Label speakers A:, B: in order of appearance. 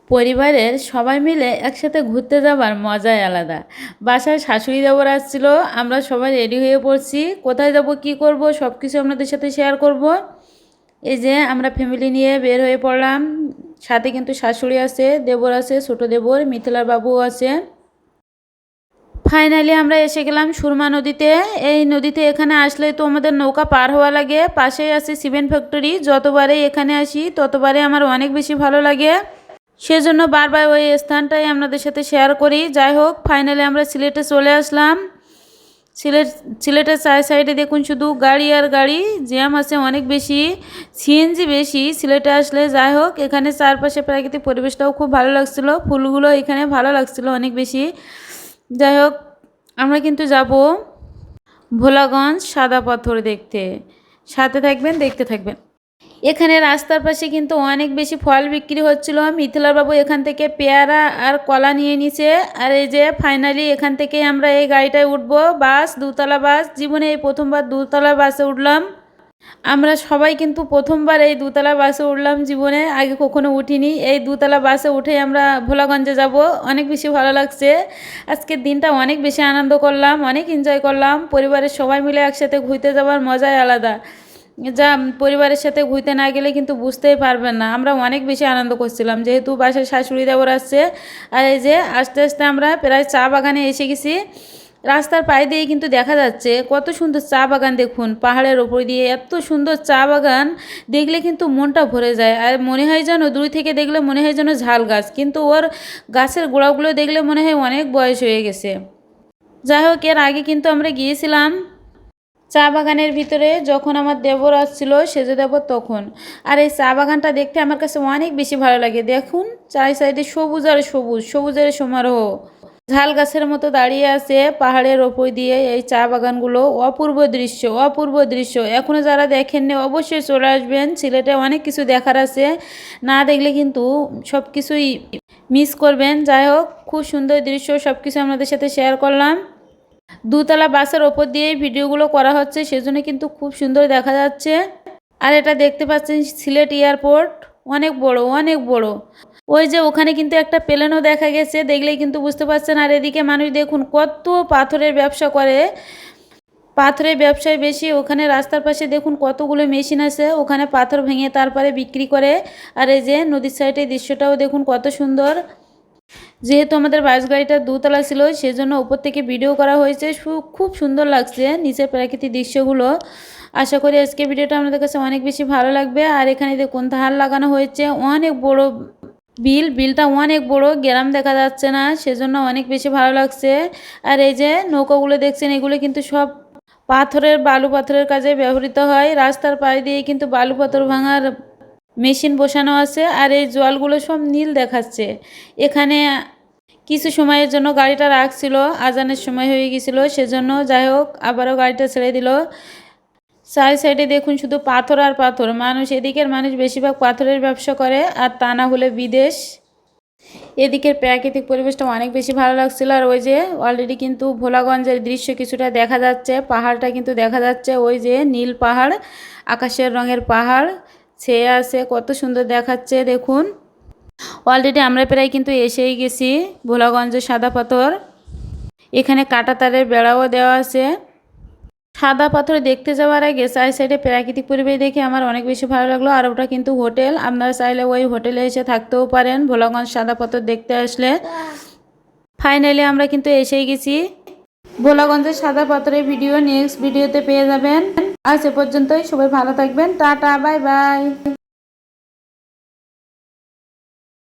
A: পরিবারের সবাই মিলে একসাথে ঘুরতে যাবার মজাই আলাদা। বাসায় শাশুড়ি দেওর আসছিল, আমরা সবাই রেডি হয়ে পড়ছি। কোথায় যাব, কি করব, সব কিছু আপনাদের সাথে শেয়ার করব। এই যে আমরা ফ্যামিলি নিয়ে বের হয়ে পড়লাম। সাথে কিন্তু শাশুড়ি আছে, দেবর আছে, ছোট দেবর, মিথিলার বাবুও আছে। ফাইনালি আমরা এসে গেলাম সুরমা নদীতে। এই নদীতে এখানে আসলে তো আমাদের নৌকা পার হওয়া লাগে। পাশেই আছে সিমেন্ট ফ্যাক্টরি। যতবারই এখানে আসি ততবারই আমার অনেক বেশি ভালো লাগে, সেজন্য বারবার ওই স্থানটাই আপনাদের সাথে শেয়ার করি। যাই হোক, ফাইনালি আমরা সিলেটে চলে আসলাম। সিলেটের সাইডে দেখুন শুধু গাড়ি আর গাড়ি, জ্যাম আছে অনেক বেশি, সিএনজি বেশি সিলেটে আসলে। যাই হোক, এখানে চারপাশে প্রাকৃতিক পরিবেশটাও খুব ভালো লাগছিল, ফুলগুলো এখানে ভালো লাগছিল অনেক বেশি। যাই হোক, আমরা কিন্তু যাব ভোলাগঞ্জ সাদা পাথর দেখতে। সাথে থাকবেন, দেখতে থাকবেন। এখানে রাস্তার পাশে কিন্তু অনেক বেশি ফল বিক্রি হচ্ছিল। মিথিলার বাবু এখান থেকে পেয়ারা আর কলা নিয়ে নিছে। আর এই যে ফাইনালি এখান থেকে আমরা এই গাড়িটায় উঠবো, বাস, দুতলা বাস। জীবনে এই প্রথমবার দুতলা বাসে উঠলাম। আমরা সবাই কিন্তু প্রথমবার এই দুতলা বাসে উঠলাম জীবনে, আগে কখনো উঠিনি। এই দুতলা বাসে উঠে আমরা ভোলাগঞ্জে যাব। অনেক বেশি ভালো লাগছে। আজকের দিনটা অনেক বেশি আনন্দ করলাম, অনেক এনজয় করলাম। পরিবারের সবাই মিলে একসাথে ঘুরতে যাওয়ার মজাই আলাদা, যা পরিবারের সাথে ঘুরতে না গেলে কিন্তু বুঝতেই পারবেন না। আমরা অনেক বেশি আনন্দ করছিলাম, যেহেতু বাসায় শাশুড়ি দেওর আসছে। আর এই যে আস্তে আস্তে আমরা প্রায় চা বাগানে এসে গেছি। রাস্তার পায়ে দিয়ে কিন্তু দেখা যাচ্ছে কত সুন্দর চা বাগান। দেখুন পাহাড়ের ওপর দিয়ে এত সুন্দর চা বাগান দেখলে কিন্তু মনটা ভরে যায়। আর মনে হয় যেন দূর থেকে দেখলে মনে হয় যেন ঝাল গাছ, কিন্তু ওর গাছের গোড়াগুলো দেখলে মনে হয় অনেক বয়স হয়ে গেছে। যাই হোক, এর আগে কিন্তু আমরা গিয়েছিলাম চা বাগানের ভিতরে, যখন আমার দেবর আসছিল, সেজে দেবর তখন। আর এই চা বাগানটা দেখতে আমার কাছে অনেক বেশি ভালো লাগে। দেখুন চারি সাইডে সবুজ আর সবুজ, সবুজের সমারোহ। ঝাল গাছের মতো দাঁড়িয়ে আছে পাহাড়ের ওপর দিয়ে এই চা বাগানগুলো। অপূর্ব দৃশ্য, অপূর্ব দৃশ্য। এখনও যারা দেখেননি অবশ্যই চলে আসবেন। সিলেটে অনেক কিছু দেখার আছে, না দেখলে কিন্তু সব কিছুই মিস করবেন। যাই হোক, খুব সুন্দর দৃশ্য, সব কিছু আপনাদের সাথে শেয়ার করলাম। দুতলা বাসের ওপর দিয়েই ভিডিওগুলো করা হচ্ছে, সেজন্য কিন্তু খুব সুন্দর দেখা যাচ্ছে। আর এটা দেখতে পাচ্ছেন সিলেট এয়ারপোর্ট, অনেক বড়, অনেক বড়। ওই যে ওখানে কিন্তু একটা প্লেনও দেখা গেছে, দেখলেই কিন্তু বুঝতে পারছেন। আর এদিকে মানুষ দেখুন কত পাথরের ব্যবসা করে, পাথরের ব্যবসায় বেশি। ওখানে রাস্তার পাশে দেখুন কতগুলো মেশিন আছে, ওখানে পাথর ভেঙে তারপরে বিক্রি করে। আর এই যে নদীর সাইডে দৃশ্যটাও দেখুন কত সুন্দর। যেহেতু আমাদের বাস গাড়িটা দোতলা ছিল, সেজন্য উপর থেকে ভিডিও করা হয়েছে। খুব সুন্দর লাগছে নিচের প্রাকৃতিক দৃশ্যগুলো। আশা করি আজকে ভিডিওটা আপনাদের কাছে অনেক বেশি ভালো লাগবে। আর এখানে দেখুন ধার লাগানো হয়েছে, অনেক বড় বিলটা অনেক বড়, গ্রাম দেখা যাচ্ছে না, সেজন্য অনেক বেশি ভালো লাগছে। আর এই যে নৌকাগুলো দেখছেন, এগুলো কিন্তু সব পাথরের, বালু পাথরের কাজে ব্যবহৃত হয়। রাস্তার পাড়ে দিয়ে কিন্তু বালু পাথর ভাঙার মেশিন বসানো আছে। আর এই জলগুলো সব নীল দেখাচ্ছে। এখানে কিছু সময়ের জন্য গাড়িটা রাখছিল, আজানের সময় হয়ে গেছিলো, সেজন্য যাই হোক আবারও গাড়িটা ছেড়ে দিল। সাইডে দেখুন শুধু পাথর আর পাথর। মানুষ, এদিকের মানুষ বেশিরভাগ পাথরের ব্যবসা করে, আর তা না হলে বিদেশ। এদিকের প্রাকৃতিক পরিবেশটা অনেক বেশি ভালো লাগছিল। আর ওই যে অলরেডি কিন্তু ভোলাগঞ্জের দৃশ্য কিছুটা দেখা যাচ্ছে, পাহাড়টা কিন্তু দেখা যাচ্ছে। ওই যে নীল পাহাড়, আকাশের রঙের পাহাড় ছেয়ে আছে, কত সুন্দর দেখাচ্ছে দেখুন। অলরেডি আমরা প্রায় কিন্তু এসেই গেছি ভোলাগঞ্জের সাদা পাথর। এখানে কাঁটা তারের বেড়াও দেওয়া আছে। সাদা পাথর দেখতে যাওয়ার আগে সাইডে প্রাকৃতিক পরিবেশ দেখে আমার অনেক বেশি ভালো লাগলো। আর ওটা কিন্তু হোটেল, আপনারা চাইলে ওই হোটেলে এসে থাকতেও পারেন ভোলাগঞ্জ সাদা পাথর দেখতে আসলে। ফাইনালি আমরা কিন্তু এসেই গেছি। ভোলাগঞ্জের সাদা পাথরের ভিডিও নেক্সট ভিডিওতে পেয়ে যাবেন। আজ এ পর্যন্তই, সবাই ভালো থাকবেন, টাটা, বাই বাই।